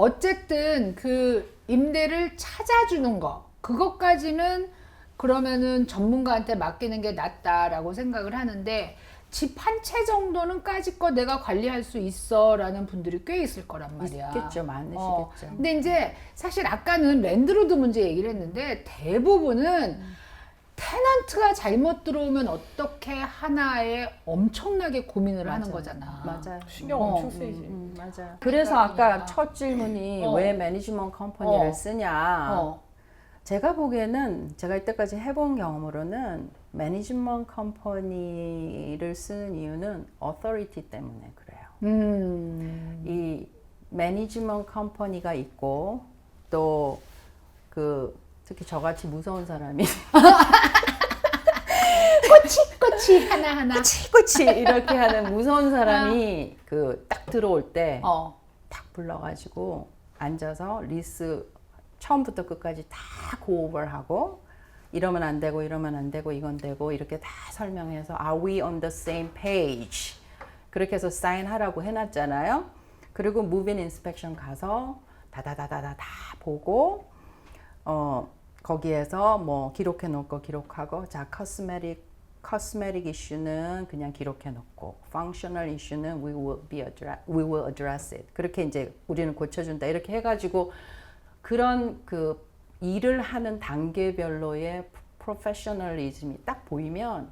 어쨌든 그 임대를 찾아주는 거 그것까지는 그러면은 전문가한테 맡기는 게 낫다라고 생각을 하는데 집 한 채 정도는 까짓 거 내가 관리할 수 있어 라는 분들이 꽤 있을 거란 말이야. 있겠죠, 많으시겠죠. 근데 이제 사실 아까는 랜드로드 문제 얘기를 했는데 대부분은 테넌트가 잘못 들어오면 어떻게 하나에 엄청나게 고민을 하는 거잖아. 맞아요. 신경 엄청 쓰이지. 맞아요. 그래서 아까 그러니까. 첫 질문이 어. 왜 매니지먼트 컴퍼니를 어. 쓰냐. 어. 제가 보기에는 제가 이때까지 해본 경험으로는 매니지먼트 컴퍼니를 쓰는 이유는 어서리티 때문에 그래요. 이 매니지먼트 컴퍼니가 있고 또 그 특히 저같이 무서운 사람이 꼬치 하나하나. 꼬치 이렇게 하는 무서운 사람이 그 딱 들어올 때 딱 불러가지고 앉아서 리스 처음부터 끝까지 다 고오버하고 이러면 안 되고 이러면 안 되고 이건 되고 이렇게 다 설명해서 Are we on the same page? 그렇게 해서 사인하라고 해놨잖아요. 그리고 move-in inspection 가서 다다다다다 다 보고 거기에서 뭐 기록해 놓을 거 기록하고 자 cosmetic issue는 그냥 기록해 놓고 functional issue는 we will address it. 그렇게 이제 우리는 고쳐준다 이렇게 해가지고 그런 그 일을 하는 단계별로의 프로페셔널리즘이 딱 보이면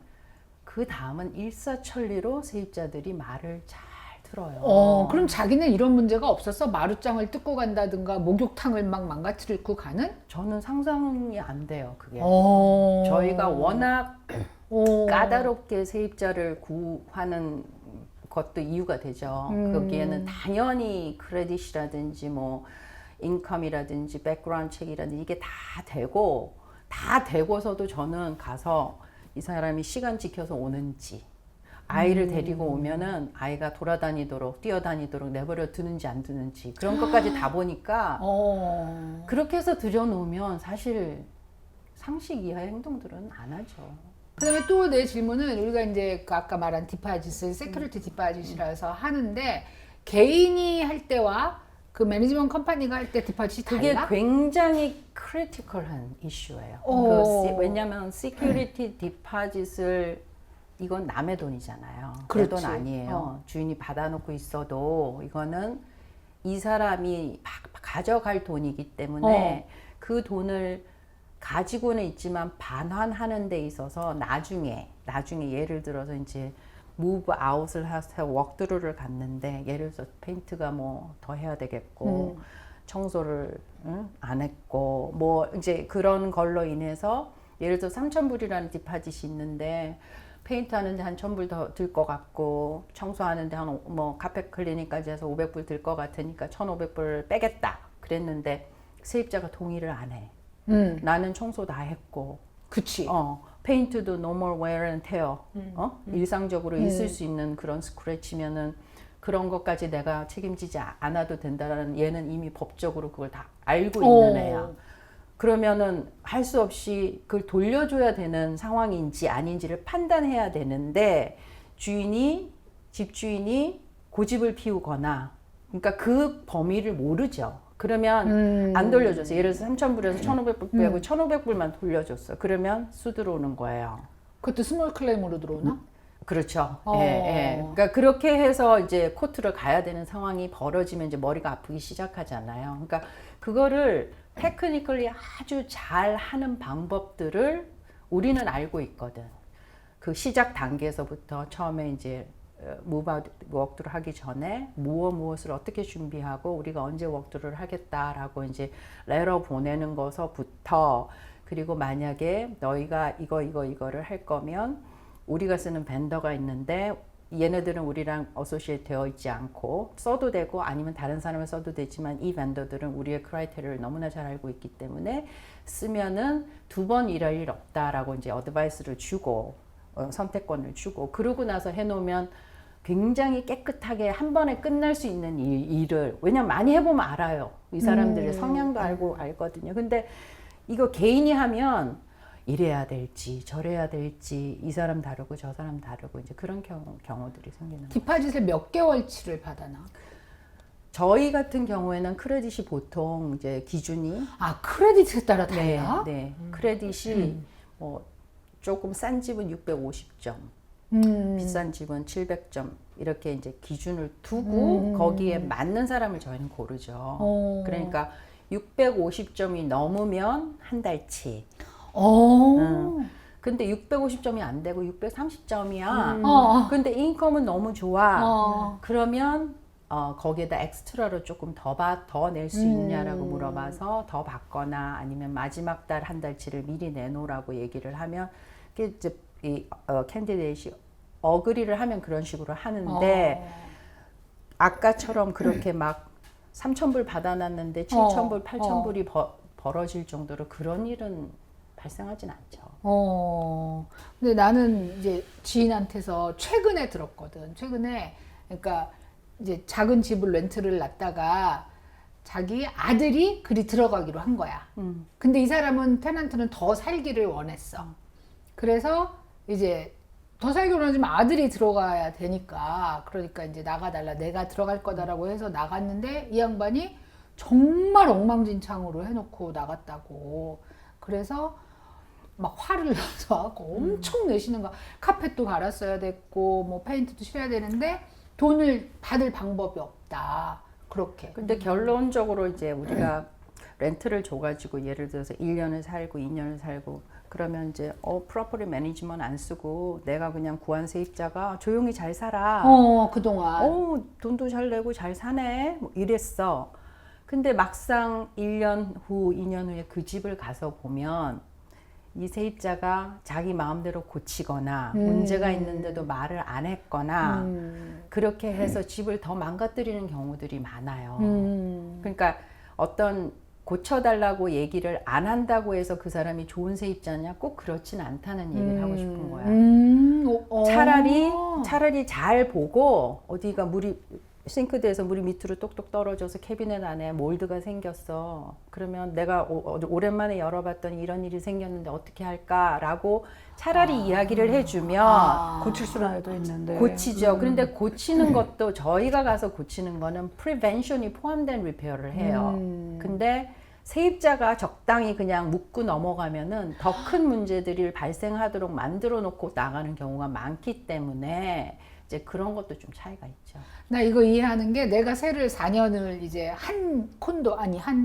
그 다음은 일사천리로 세입자들이 말을 잘 들어요. 그럼 자기는 이런 문제가 없었어? 마루장을 뜯고 간다든가 목욕탕을 막 망가뜨리고 가는? 저는 상상이 안 돼요, 그게. 어. 저희가 워낙 까다롭게 세입자를 구하는 것도 이유가 되죠. 거기에는 당연히 크레딧이라든지 뭐 인컴이라든지 백그라운드 책이라든지 이게 다 되고서도 저는 가서 이 사람이 시간 지켜서 오는지 아이를 데리고 오면은 아이가 돌아다니도록 뛰어다니도록 내버려 두는지 안 두는지 그런 것까지 다 보니까 그렇게 해서 들여놓으면 사실 상식 이하의 행동들은 안 하죠. 그다음에 또 내 질문은 우리가 이제 그 아까 말한 디파짓을 세큐리티 디파짓이라서 하는데 개인이 할 때와 그 매니지먼트 컴퍼니가 할 때 디파짓이 그게 달라? 굉장히 크리티컬한 이슈예요. 왜냐하면 시큐리티 디파짓을 이건 남의 돈이잖아요. 내 돈 그렇지. 아니에요. 주인이 받아놓고 있어도 이거는 이 사람이 가져갈 돈이기 때문에 그 돈을 가지고는 있지만 반환하는 데 있어서 나중에 예를 들어서 이제 move out을 해서 워크드루를 갔는데 예를 들어서 페인트가 뭐 더 해야 되겠고 청소를 안 했고 뭐 이제 그런 걸로 인해서 예를 들어 3,000불이라는 디파짓이 있는데 페인트 하는데 한 1,000불 더 들 것 같고 청소하는데 한 뭐 카펫 클리닝까지 해서 500불 들 것 같으니까 1,500불 빼겠다 그랬는데 세입자가 동의를 안 해. 나는 청소 다 했고 그치. 페인트도 no more wear and tear. 일상적으로 있을 수 있는 그런 스크래치면은 그런 것까지 내가 책임지지 않아도 된다라는 얘는 이미 법적으로 그걸 다 알고 있는 애야. 그러면은 할 수 없이 그걸 돌려줘야 되는 상황인지 아닌지를 판단해야 되는데 집주인이 고집을 피우거나 그러니까 그 범위를 모르죠. 그러면 안 돌려줬어. 예를 들어서 3,000불에서 1,500불 빼고 1,500불만 돌려줬어. 그러면 수 들어오는 거예요. 그것도 스몰 클레임으로 들어오나? 그렇죠. 예. 그러니까 그렇게 해서 이제 코트를 가야 되는 상황이 벌어지면 이제 머리가 아프기 시작하잖아요. 그러니까 그거를 테크니컬리 아주 잘 하는 방법들을 우리는 알고 있거든. 그 시작 단계에서부터 처음에 이제 무브아웃 워크드를 하기 전에 무엇을 어떻게 준비하고 우리가 언제 워크드를 하겠다라고 이제 레터 보내는 것서부터 그리고 만약에 너희가 이거를 할 거면 우리가 쓰는 벤더가 있는데 얘네들은 우리랑 어소시에이트 되어 있지 않고 써도 되고 아니면 다른 사람을 써도 되지만 이 벤더들은 우리의 크라이테리아를 너무나 잘 알고 있기 때문에 쓰면은 2번 일할 일 없다라고 이제 어드바이스를 주고 선택권을 주고 그러고 나서 해놓으면 굉장히 깨끗하게 한 번에 끝날 수 있는 일을 왜냐면 많이 해보면 알아요. 이 사람들의 성향도 알거든요. 근데 이거 개인이 하면 이래야 될지 저래야 될지 이 사람 다르고 저 사람 다르고 이제 그런 경우들이 생기는 거예요. 디파짓을 몇 개월치를 받아나? 저희 같은 경우에는 크레딧이 보통 이제 기준이 아, 크레딧에 따라 달라? 네, 크레딧이 뭐 조금 싼 집은 650점, 비싼 집은 700점 이렇게 이제 기준을 두고 거기에 맞는 사람을 저희는 고르죠. 그러니까 650점이 넘으면 한 달치. 근데 650점이 안 되고 630점이야. 근데 인컴은 너무 좋아. 그러면 거기에다 엑스트라로 조금 더 낼 수 있냐라고 물어봐서 더 받거나 아니면 마지막 달 한 달치를 미리 내놓으라고 얘기를 하면 그게 이제 캔디데이시 어그리를 하면 그런 식으로 하는데 아까처럼 그렇게 막 3,000불 받아놨는데 7,000불, 8,000불이 벌어질 정도로 그런 일은 발생하진 않죠. 근데 나는 이제 지인한테서 최근에 들었거든. 최근에, 그러니까 이제 작은 집을 렌트를 놨다가 자기 아들이 그리 들어가기로 한 거야. 근데 이 사람은 테넌트는 더 살기를 원했어. 그래서 이제 더 살기를 원하지만 아들이 들어가야 되니까, 그러니까 이제 나가달라, 내가 들어갈 거다라고 해서 나갔는데 이 양반이 정말 엉망진창으로 해놓고 나갔다고. 그래서 막 화를 나서 하고 엄청 내시는 거. 카펫도 갈았어야 됐고 뭐 페인트도 칠해야 되는데 돈을 받을 방법이 없다. 그렇게. 근데 결론적으로 이제 우리가 렌트를 줘가지고 예를 들어서 1년을 살고 2년을 살고 그러면 이제 프로퍼티 매니지먼트 안 쓰고 내가 그냥 구한 세입자가 조용히 잘 살아. 그동안. 돈도 잘 내고 잘 사네. 뭐 이랬어. 근데 막상 1년 후, 2년 후에 그 집을 가서 보면 이 세입자가 자기 마음대로 고치거나 문제가 있는데도 말을 안 했거나 그렇게 해서 집을 더 망가뜨리는 경우들이 많아요. 그러니까 어떤 고쳐달라고 얘기를 안 한다고 해서 그 사람이 좋은 세입자냐? 꼭 그렇진 않다는 얘기를 하고 싶은 거야. 차라리 잘 보고 어디가 싱크대에서 물이 밑으로 똑똑 떨어져서 캐비넷 안에 몰드가 생겼어. 그러면 내가 오랜만에 열어봤더니 이런 일이 생겼는데 어떻게 할까라고 차라리 이야기를 해주면 고칠 수라도 있는데 고치죠. 그런데 고치는 것도 저희가 가서 고치는 거는 프리벤션이 포함된 리페어를 해요. 근데 세입자가 적당히 그냥 묻고 넘어가면은 더 큰 문제들이 발생하도록 만들어 놓고 나가는 경우가 많기 때문에 이제 그런 것도 좀 차이가 있죠. 나 이거 이해하는 게 내가 새를 4년을 이제 한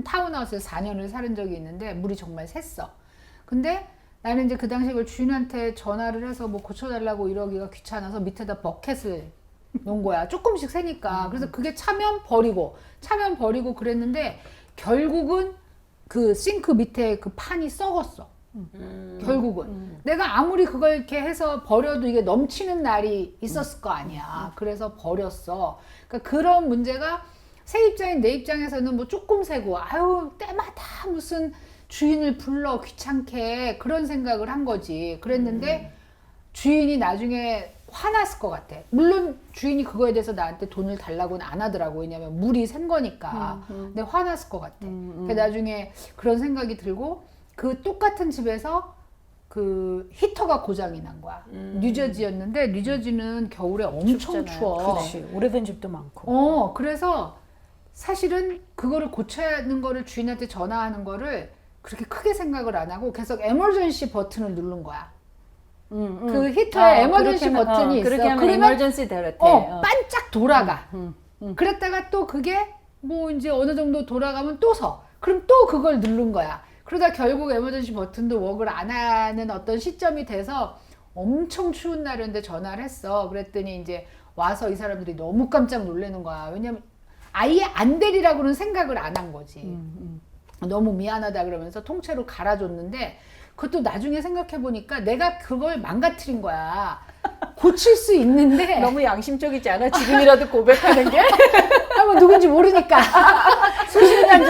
타운하우스에서 4년을 살은 적이 있는데 물이 정말 샜어. 근데 나는 이제 그 당시에 그걸 주인한테 전화를 해서 뭐 고쳐달라고 이러기가 귀찮아서 밑에다 버켓을 놓은 거야. 조금씩 새니까. 그래서 그게 차면 버리고 그랬는데 결국은 그 싱크 밑에 그 판이 썩었어. 결국은 내가 아무리 그걸 이렇게 해서 버려도 이게 넘치는 날이 있었을 거 아니야. 그래서 버렸어. 그러니까 그런 문제가 세입자인 내 입장에서는 뭐 조금 새고 아유 때마다 무슨 주인을 불러 귀찮게 그런 생각을 한 거지. 그랬는데 주인이 나중에 화났을 것 같아. 물론 주인이 그거에 대해서 나한테 돈을 달라고는 안 하더라고. 왜냐면 물이 샌 거니까. 근데 화났을 것 같아. 그러니까 나중에 그런 생각이 들고 그 똑같은 집에서 그 히터가 고장이 난 거야. 뉴저지였는데 뉴저지는 겨울에 엄청 춥잖아요. 추워. 그렇지. 오래된 집도 많고 그래서 사실은 그거를 고쳐야 하는 거를 주인한테 전화하는 거를 그렇게 크게 생각을 안 하고 계속 에머전시 버튼을 누른 거야. 그 히터에 에머전시 버튼이 있어. 그렇게 하면 그러면 에머전시 되래. 반짝 돌아가. 그랬다가 또 그게 뭐 이제 어느 정도 돌아가면 또 서. 그럼 또 그걸 누른 거야. 그러다 결국 에머전시 버튼도 웍을 안 하는 어떤 시점이 돼서 엄청 추운 날이었는데 전화를 했어. 그랬더니 이제 와서 이 사람들이 너무 깜짝 놀라는 거야. 왜냐면 아예 안 되리라고는 생각을 안 한 거지. 너무 미안하다 그러면서 통째로 갈아줬는데 그것도 나중에 생각해보니까 내가 그걸 망가뜨린 거야. 고칠 수 있는데 너무 양심적이지 않아? 지금이라도 고백하는 게? 한번 누군지 모르니까 수십 년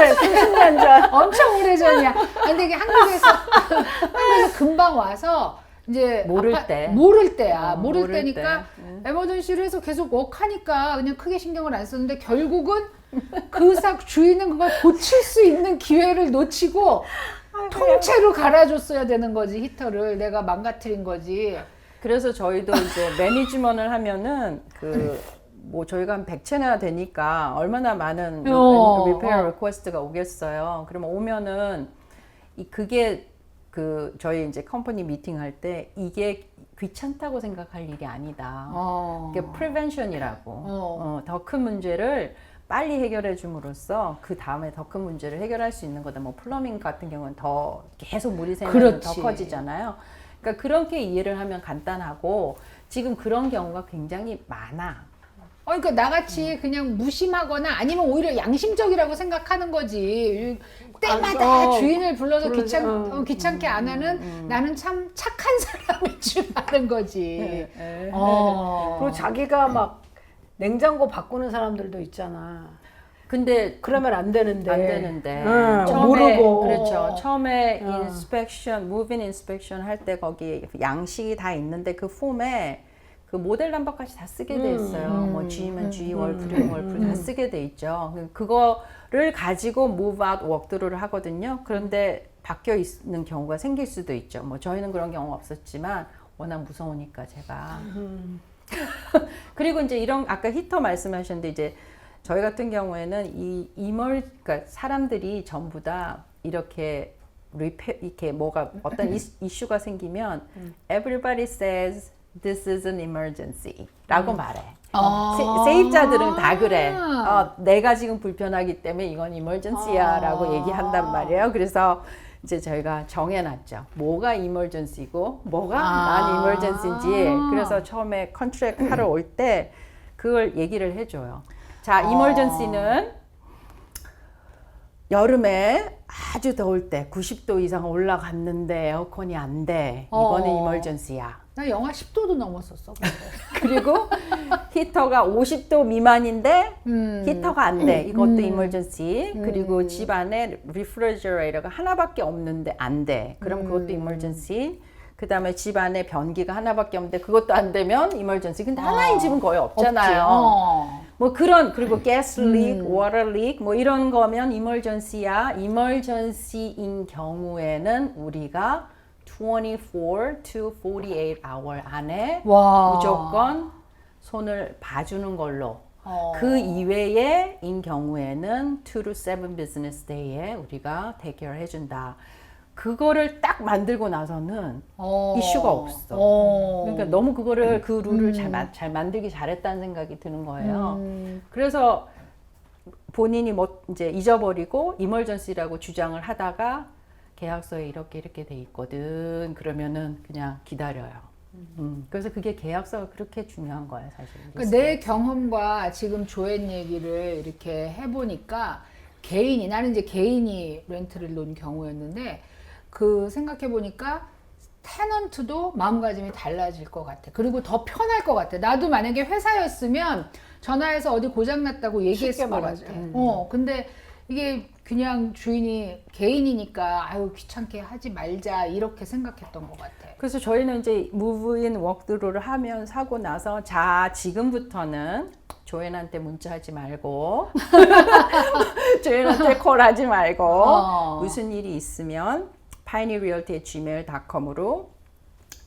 전 엄청 오래전이야. 근데 이게 한국에서 금방 와서 이제 모를 때야. 모를 때니까 에머전시를 해서 계속 웍하니까 그냥 크게 신경을 안 썼는데 결국은 그 주인은 그걸 고칠 수 있는 기회를 놓치고 통째로 갈아줬어야 되는 거지. 히터를 내가 망가뜨린 거지. 그래서 저희도 이제 매니지먼트를 하면은 그 뭐 저희가 한 100채나 되니까 얼마나 많은 리페어 리퀘스트가 오겠어요. 그러면 오면은 그게 저희 이제 컴퍼니 미팅 할 때 이게 귀찮다고 생각할 일이 아니다. 이게 프리벤션이라고. 더 큰 문제를 빨리 해결해 줌으로써 그 다음에 더 큰 문제를 해결할 수 있는 거다. 뭐 플러밍 같은 경우는 더 계속 물이 새면 더 커지잖아요. 그러니까 그렇게 이해를 하면 간단하고 지금 그런 경우가 굉장히 많아. 그러니까 나같이 그냥 무심하거나 아니면 오히려 양심적이라고 생각하는 거지. 때마다 주인을 불러서 귀찮게 안 하는 나는 참 착한 사람인 줄 아는 거지. 그리고 자기가 막 냉장고 바꾸는 사람들도 있잖아. 근데 그러면 안 되는데. 처음에, 모르고. 그렇죠. 처음에 인스펙션, 무브인 인스펙션 할 때 거기 양식이 다 있는데 그 폼에 그 모델 넘버까지 다 쓰게 돼 있어요. 뭐 G면 G, 월풀이면 월풀 다 쓰게 돼 있죠. 그거를 가지고 move out walkthrough를 하거든요. 그런데 바뀌어 있는 경우가 생길 수도 있죠. 뭐 저희는 그런 경우 없었지만 워낙 무서우니까 제가. 그리고 이제 이런 아까 히터 말씀하셨는데 이제 저희 같은 경우에는 그러니까 사람들이 전부 다 이렇게 뭐가 어떤 이슈가 생기면 everybody says this is an emergency 라고 말해. 세입자들은 다 그래. 내가 지금 불편하기 때문에 이건 emergency야 라고 얘기한단 말이에요. 그래서 이제 저희가 정해놨죠. 뭐가 emergency고 뭐가 non-emergency인지. 그래서 처음에 컨트랙 하러 올 때 그걸 얘기를 해줘요. 자, emergency는 여름에 아주 더울 때 90도 이상 올라갔는데 에어컨이 안 돼. 이거는 emergency야. 나 영하 10도도 넘었었어. 그리고 히터가 50도 미만인데 히터가 안 돼. 이것도 emergency. 그리고 집 안에 refrigerator가 하나밖에 없는데 안 돼. 그럼 그것도 emergency. 그 다음에 집 안에 변기가 하나밖에 없는데 그것도 안 되면 emergency. 근데 하나인 집은 거의 없잖아요. 뭐 그리고 gas leak, water leak 뭐 이런 거면 emergency야. emergency인 경우에는 우리가 24 to 48 hour 안에 무조건 손을 봐주는 걸로. 그 이외에인 경우에는 2 to 7 business day에 우리가 take care 해준다. 그거를 딱 만들고 나서는 이슈가 없어. 그러니까 너무 그 룰을 잘 만들기 잘했다는 생각이 드는 거예요. 그래서 본인이 뭐 이제 잊어버리고 이멀전시라고 주장을 하다가 계약서에 이렇게 돼 있거든. 그러면은 그냥 기다려요. 그래서 그게 계약서가 그렇게 중요한 거예요, 사실. 그러니까 내 경험과 지금 조앤 얘기를 이렇게 해보니까 나는 이제 개인이 렌트를 놓은 경우였는데 생각해 보니까 테넌트도 마음가짐이 달라질 것 같아. 그리고 더 편할 것 같아. 나도 만약에 회사였으면 전화해서 어디 고장났다고 얘기했을 것 같아. 근데 이게 그냥 주인이 개인이니까 아유 귀찮게 하지 말자 이렇게 생각했던 것 같아. 그래서 저희는 이제 무브인 워크드루를 하고 나서 자 지금부터는 조앤한테 문자하지 말고 조앤한테 콜하지 말고 무슨 일이 있으면 pinerealty@gmail.com으로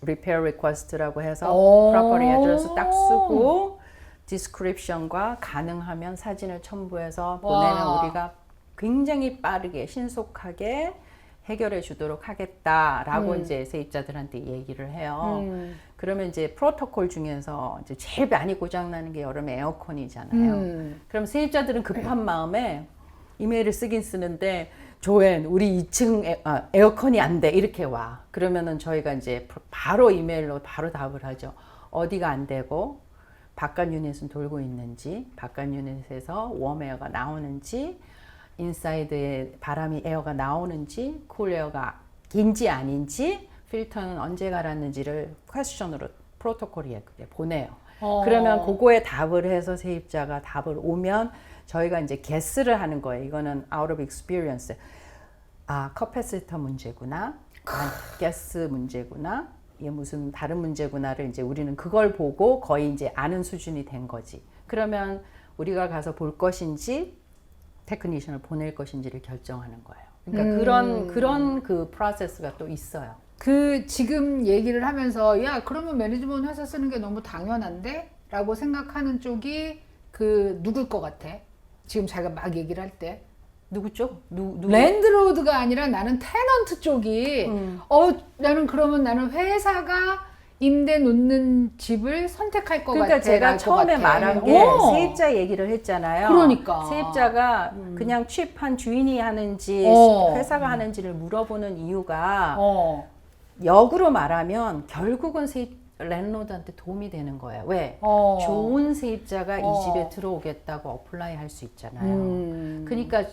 repair request라고 해서 property address 딱 쓰고 description과 가능하면 사진을 첨부해서 보내면 우리가 굉장히 빠르게 신속하게 해결해 주도록 하겠다라고 이제 세입자들한테 얘기를 해요. 그러면 이제 프로토콜 중에서 이제 제일 많이 고장 나는 게 여름에 에어컨이잖아요. 그럼 세입자들은 급한 마음에 이메일을 쓰긴 쓰는데 조앤 우리 2층 에어컨이 안 돼 이렇게 와. 그러면은 저희가 이제 바로 이메일로 바로 답을 하죠. 어디가 안 되고 바깥 유닛은 돌고 있는지, 바깥 유닛에서 웜에어가 나오는지, 인사이드에 에어가 나오는지, 쿨에어가 인지 아닌지, 필터는 언제 갈았는지를 퀘스천으로 프로토콜에 보내요. 그러면 그거에 답을 해서 세입자가 답을 오면 저희가 이제 게스를 하는 거예요. 이거는 out of experience. 커패시터 문제구나. 가스 문제구나. 이게 무슨 다른 문제구나를 이제 우리는 그걸 보고 거의 이제 아는 수준이 된 거지. 그러면 우리가 가서 볼 것인지 테크니션을 보낼 것인지를 결정하는 거예요. 그러니까 그런 그 프로세스가 또 있어요. 지금 얘기를 하면서 야 그러면 매니지먼트 회사 쓰는 게 너무 당연한데? 라고 생각하는 쪽이 그 누굴 것 같아? 지금 자기가 막 얘기를 할 때. 누구 쪽? 누구? 랜드로드가 아니라 나는 테넌트 쪽이 나는 그러면 나는 회사가 임대 놓는 집을 선택할 것 그러니까 같아. 제가 처음에 말한 게 세입자 얘기를 했잖아요. 그러니까. 세입자가 그냥 취입한 주인이 하는지 회사가 하는지를 물어보는 이유가 역으로 말하면 결국은 랜드로드한테 도움이 되는 거예요. 왜? 좋은 세입자가 이 집에 들어오겠다고 어플라이 할 수 있잖아요. 그러니까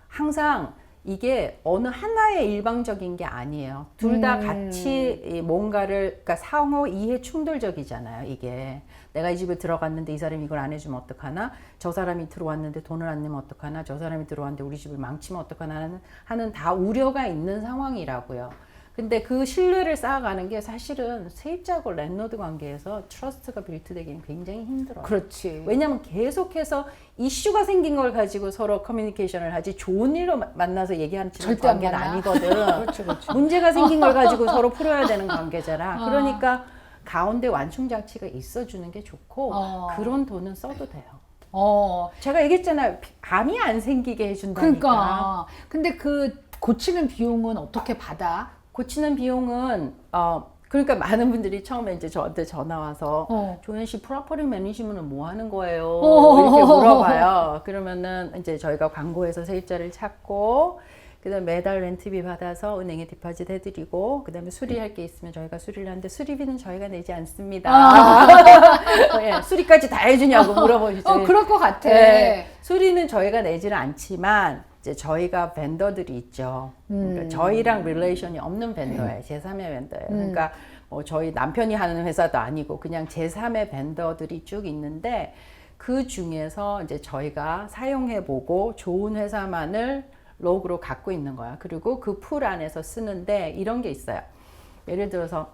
항상 이게 어느 하나의 일방적인 게 아니에요. 둘 다 같이 뭔가를, 그러니까 상호 이해 충돌적이잖아요. 이게 내가 이 집에 들어갔는데 이 사람이 이걸 안 해주면 어떡하나? 저 사람이 들어왔는데 돈을 안 내면 어떡하나? 저 사람이 들어왔는데 우리 집을 망치면 어떡하나? 하는 다 우려가 있는 상황이라고요. 근데 그 신뢰를 쌓아가는 게 사실은 세입자하고 랜드로드 관계에서 트러스트가 빌트되기는 굉장히 힘들어요. 그렇지. 왜냐하면 계속해서 이슈가 생긴 걸 가지고 서로 커뮤니케이션을 하지 좋은 일로 만나서 얘기하는 절대 안 관계는 만나. 아니거든. 그렇죠, 그렇죠. 문제가 생긴 걸 가지고 서로 풀어야 되는 관계잖아. 그러니까 가운데 완충장치가 있어주는 게 좋고 그런 돈은 써도 돼요. 제가 얘기했잖아요. 암이 안 생기게 해준다니까. 그러니까. 근데 그 고치는 비용은 어떻게 받아? 고치는 비용은 그러니까 많은 분들이 처음에 이제 저한테 전화 와서 조현 씨 프로퍼티 매니지먼트는 뭐 하는 거예요? 이렇게 물어봐요. 그러면은 이제 저희가 광고에서 세입자를 찾고 그다음에 매달 렌트비 받아서 은행에 디파짓 해드리고 그다음에 수리할 게 있으면 저희가 수리를 하는데 수리비는 저희가 내지 않습니다. 예, 수리까지 다 해주냐고 물어보시죠. 그럴 것 같아. 네, 수리는 저희가 내지는 않지만 이제 저희가 벤더들이 있죠. 그러니까 저희랑 릴레이션이 없는 벤더예요. 제3의 벤더예요. 그러니까 저희 남편이 하는 회사도 아니고 그냥 제3의 벤더들이 쭉 있는데 그 중에서 이제 저희가 사용해보고 좋은 회사만을 로그로 갖고 있는 거야. 그리고 그 풀 안에서 쓰는데 이런 게 있어요. 예를 들어서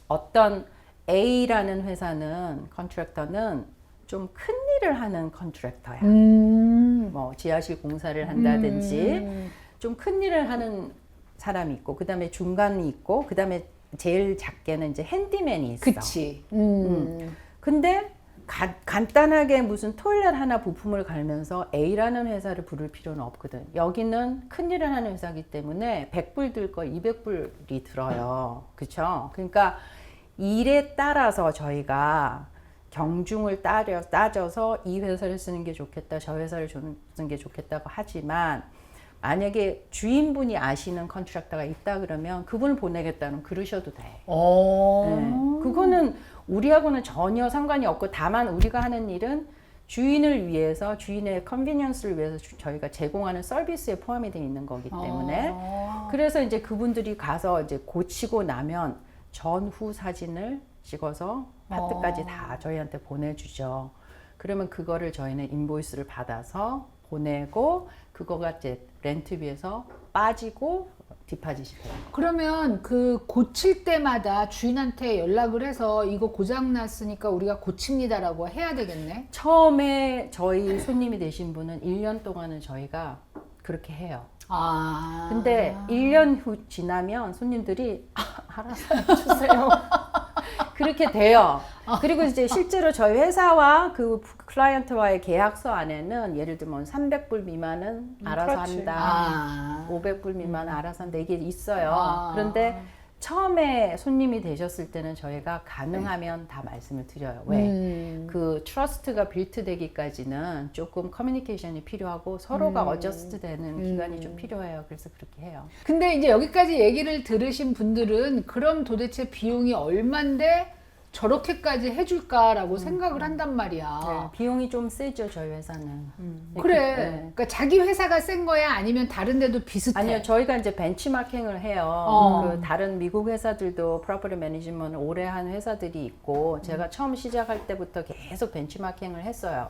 어떤 A라는 회사는 컨트랙터는 좀 큰 일을 하는 컨트랙터야. 뭐 지하실 공사를 한다든지 좀 큰 일을 하는 사람이 있고 그 다음에 중간이 있고 그 다음에 제일 작게는 이제 핸디맨이 있어. 그치. 근데 간단하게 무슨 토일렛 하나 부품을 갈면서 A라는 회사를 부를 필요는 없거든. 여기는 큰 일을 하는 회사이기 때문에 100불 들 거 200불이 들어요. 그쵸? 그러니까 일에 따라서 저희가 경중을 따져서 이 회사를 쓰는 게 좋겠다, 저 회사를 쓰는 게 좋겠다고 하지만 만약에 주인분이 아시는 컨트랙터가 있다 그러면 그분을 보내겠다는 그러셔도 돼. 네. 그거는 우리하고는 전혀 상관이 없고 다만 우리가 하는 일은 주인을 위해서 주인의 컨비니언스를 위해서 저희가 제공하는 서비스에 포함이 되어 있는 거기 때문에 그래서 이제 그분들이 가서 이제 고치고 나면 전후 사진을 찍어서 파트까지 다 저희한테 보내주죠. 그러면 그거를 저희는 인보이스를 받아서 보내고 그거가 이제 렌트비에서 빠지고 디파짓이 돼요. 그러면 그 고칠 때마다 주인한테 연락을 해서 이거 고장 났으니까 우리가 고칩니다라고 해야 되겠네. 처음에 저희 손님이 되신 분은 1년 동안은 저희가 그렇게 해요. 근데 1년 후 지나면 손님들이 알아서 해주세요. 그렇게 돼요. 그리고 이제 실제로 저희 회사와 그 클라이언트와의 계약서 안에는 예를 들면 300불 미만은 알아서 그렇지. 한다. 500불 미만은 알아서 한다. 이게 있어요. 그런데 처음에 손님이 되셨을 때는 저희가 가능하면 다 말씀을 드려요. 왜? 그 트러스트가 빌트 되기까지는 조금 커뮤니케이션이 필요하고 서로가 어저스트 되는 기간이 좀 필요해요. 그래서 그렇게 해요. 근데 이제 여기까지 얘기를 들으신 분들은 그럼 도대체 비용이 얼만데 저렇게까지 해줄까라고 생각을 한단 말이야. 네, 비용이 좀 세죠, 저희 회사는. 그래. 네. 그러니까 자기 회사가 센 거야? 아니면 다른 데도 비슷해? 아니요, 저희가 이제 벤치마킹을 해요. 그 다른 미국 회사들도 프로퍼티 매니지먼트 오래 한 회사들이 있고, 제가 처음 시작할 때부터 계속 벤치마킹을 했어요.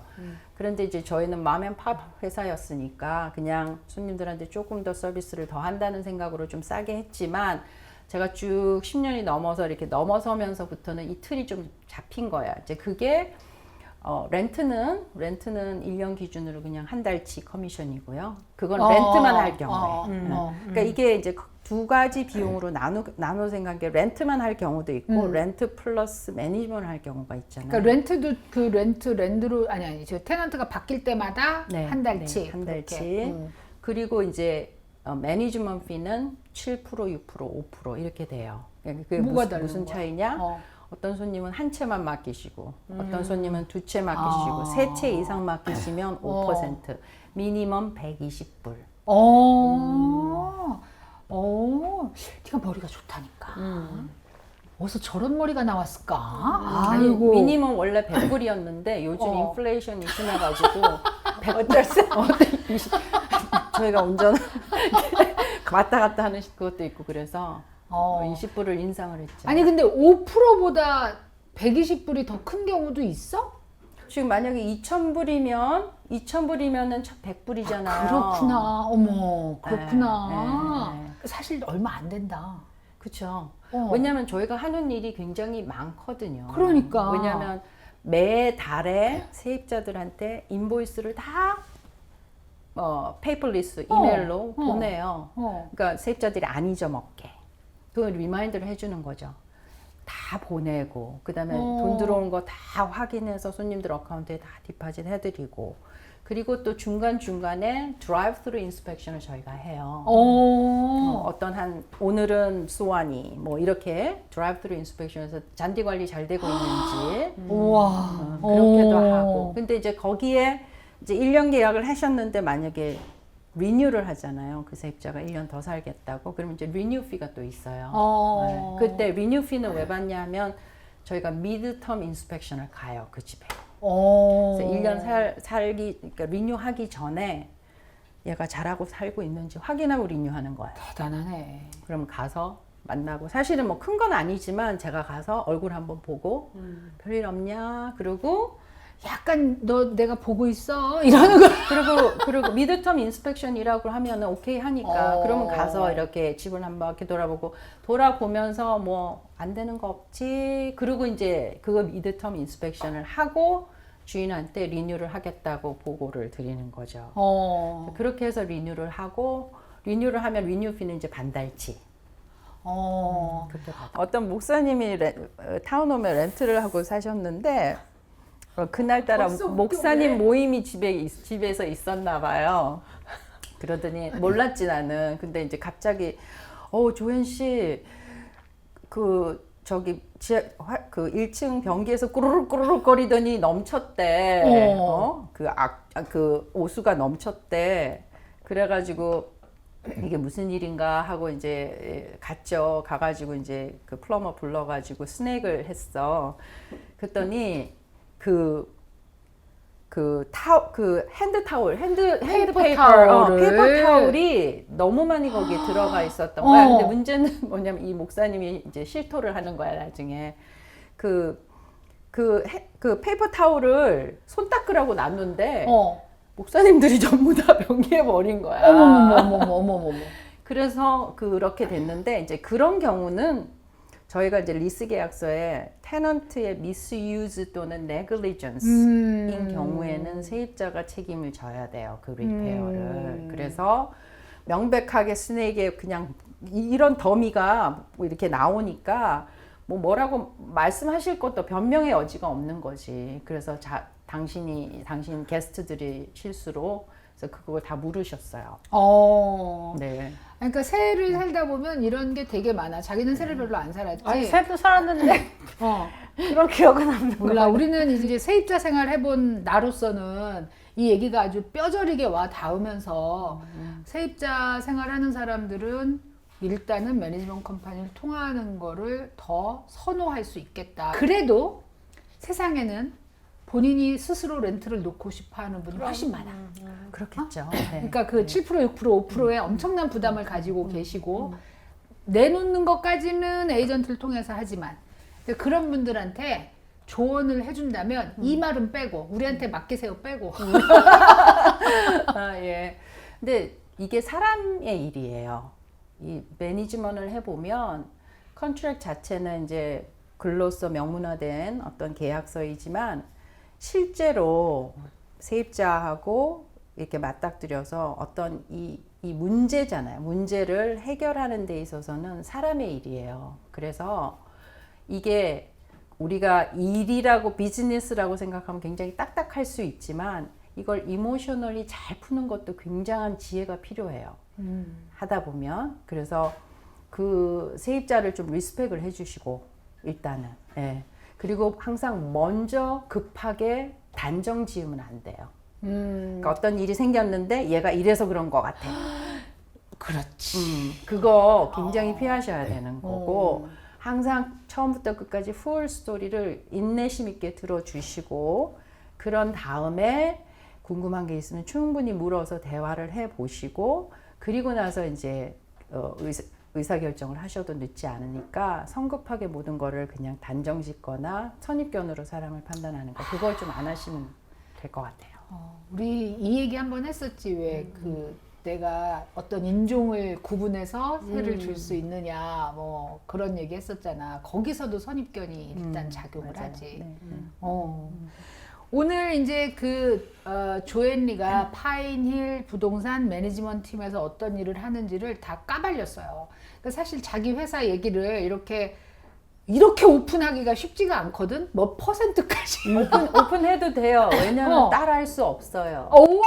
그런데 이제 저희는 맘앤팝 회사였으니까 그냥 손님들한테 조금 더 서비스를 더 한다는 생각으로 좀 싸게 했지만, 제가 쭉 10년이 넘어서 이렇게 넘어서면서부터는 이 틀이 좀 잡힌 거야. 이제 그게 렌트는 1년 기준으로 그냥 한 달치 커미션이고요. 그건 렌트만 할 경우에. 그러니까 이게 이제 두 가지 비용으로 나눠 생각한 게 렌트만 할 경우도 있고 렌트 플러스 매니지먼트 할 경우가 있잖아요. 그러니까 렌트도 그 렌드로 아니 저 테넌트가 바뀔 때마다 네, 한 달치 네, 한 그렇게. 달치. 그리고 이제 매니지먼트 피는 7%, 6%, 5% 이렇게 돼요. 그게 뭐가 다른 무슨 거야? 차이냐? 어. 어떤 손님은 한 채만 맡기시고 어떤 손님은 두 채 맡기시고 세 채 이상 맡기시면 5%, 미니멈 120불. 네가 머리가 좋다니까. 어디서 저런 머리가 나왔을까? 아니 아이고. 미니멈 원래 100불이었는데 요즘 인플레이션이 심해가지고 어쩔 수 저희가 운전 왔다 갔다 하는 그것도 있고 그래서 20불을 인상을 했죠. 아니 근데 5%보다 120불이 더 큰 경우도 있어? 지금 만약에 2,000불이면은 100불이잖아요. 그렇구나. 어머, 그렇구나. 네. 사실 얼마 안 된다. 그렇죠. 어. 왜냐하면 저희가 하는 일이 굉장히 많거든요. 그러니까. 왜냐하면 매달에 세입자들한테 인보이스를 다 페이퍼리스 이메일로 보내요. 그러니까 세입자들이 안 잊어먹게. 그 리마인드를 해주는 거죠. 다 보내고 그다음에 돈 들어온 거 다 확인해서 손님들 어카운트에 다 디파짓 해드리고 그리고 또 중간중간에 드라이브 스루 인스펙션을 저희가 해요. 어떤 한 오늘은 소환이 뭐 이렇게 드라이브 스루 인스펙션에서 잔디 관리 잘 되고 있는지 우와. 그렇게도 하고 근데 이제 거기에 이제 1년 계약을 하셨는데 만약에 리뉴를 하잖아요. 그 세입자가 1년 더 살겠다고. 그러면 이제 리뉴 피가 또 있어요. 네. 그때 리뉴 피는 왜 받냐면 저희가 미드텀 인스펙션을 가요. 그 집에. 그래서 1년 살기 그러니까 리뉴하기 전에 얘가 잘하고 살고 있는지 확인하고 리뉴하는 거예요. 대단하네. 그럼 가서 만나고 사실은 뭐 큰 건 아니지만 제가 가서 얼굴 한번 보고 별일 없냐 그러고 약간 너 내가 보고 있어 이러는 거. 그리고 미드텀 인스펙션이라고 하면은 오케이 하니까 그러면 가서 이렇게 집을 한 바퀴 돌아보면서 뭐 안 되는 거 없지. 그리고 이제 그거 미드텀 인스펙션을 하고 주인한테 리뉴를 하겠다고 보고를 드리는 거죠. 그렇게 해서 리뉴를 하고 리뉴를 하면 리뉴 피는 이제 반달치. 그렇게 받아요. 어떤 목사님이 타운홈에 렌트를 하고 사셨는데 그날따라 목사님 모임이 집에서 있었나 봐요. 그러더니 몰랐지 나는. 근데 이제 갑자기 조현 씨 그 저기 그 1층 변기에서 꾸르륵 거리더니 넘쳤대. 그 오수가 넘쳤대. 그래가지고 이게 무슨 일인가 하고 이제 갔죠. 가가지고 이제 그 플러머 불러가지고 스낵을 했어. 그랬더니 핸드 페이퍼 타올이 너무 많이 거기에 들어가 있었던 거야. 근데 문제는 뭐냐면 이 목사님이 이제 실토를 하는 거야, 나중에. 그 페이퍼 타올을 손 닦으라고 놨는데, 목사님들이 전부 다 변기에 버린 거야. 어머머머머머머머. 그래서 그렇게 됐는데, 이제 그런 경우는 저희가 이제 리스 계약서에 테넌트의 미스유즈 또는 네글리전스인 경우에는 세입자가 책임을 져야 돼요. 그 리페어를. 그래서 명백하게 스낵에 그냥 이런 더미가 뭐 이렇게 나오니까 뭐라고 말씀하실 것도 변명의 여지가 없는 거지. 그래서 당신 게스트들이 실수로 그래서 그걸 다 물으셨어요. 네. 그러니까 새해를 살다 보면 이런 게 되게 많아. 자기는 새를 별로 안 살았지. 아니 새도 살았는데 그런 기억은 없는 몰라. 우리는 이제 세입자 생활 해본 나로서는 이 얘기가 아주 뼈저리게 와 닿으면서 세입자 생활하는 사람들은 일단은 매니지먼트 컴퍼니를 통하는 거를 더 선호할 수 있겠다. 그래도 세상에는 본인이 스스로 렌트를 놓고 싶어 하는 분이 훨씬 많아. 그렇겠죠. 그러니까 그 7%, 6%, 5%의 엄청난 부담을 가지고 계시고 내놓는 것까지는 에이전트를 통해서 하지만 그런 분들한테 조언을 해준다면 이 말은 빼고 우리한테 맡기세요 빼고. 예. 근데 이게 사람의 일이에요. 이 매니지먼트를 해보면 컨트랙 자체는 이제 글로써 명문화된 어떤 계약서이지만 실제로 세입자하고 이렇게 맞닥뜨려서 어떤 이 이 문제잖아요. 문제를 해결하는 데 있어서는 사람의 일이에요. 그래서 이게 우리가 일이라고 비즈니스라고 생각하면 굉장히 딱딱할 수 있지만 이걸 이모셔널리 잘 푸는 것도 굉장한 지혜가 필요해요. 하다 보면. 그래서 그 세입자를 좀 리스펙을 해주시고 일단은. 예. 그리고 항상 먼저 급하게 단정 지으면 안 돼요. 그러니까 어떤 일이 생겼는데 얘가 이래서 그런 것 같아. 그렇지. 그거 굉장히 피하셔야 되는 거고 항상 처음부터 끝까지 풀 스토리를 인내심 있게 들어주시고 그런 다음에 궁금한 게 있으면 충분히 물어서 대화를 해보시고 그리고 나서 이제 의사결정을 하셔도 늦지 않으니까 성급하게 모든 거를 그냥 단정 짓거나 선입견으로 사람을 판단하는 거 그걸 좀 안 하시면 될 것 같아요. 우리 이 얘기 한번 했었지. 왜 그 내가 어떤 인종을 구분해서 세를 줄 수 있느냐 뭐 그런 얘기 했었잖아. 거기서도 선입견이 일단 작용을 맞아요. 하지. 네. 오늘 이제 조앤리가 파인힐 부동산 매니지먼트 팀에서 어떤 일을 하는지를 다 까발렸어요. 그러니까 사실 자기 회사 얘기를 이렇게 오픈하기가 쉽지가 않거든. 몇 퍼센트까지. 오픈해도 돼요. 왜냐면 따라할 수 없어요. 우와.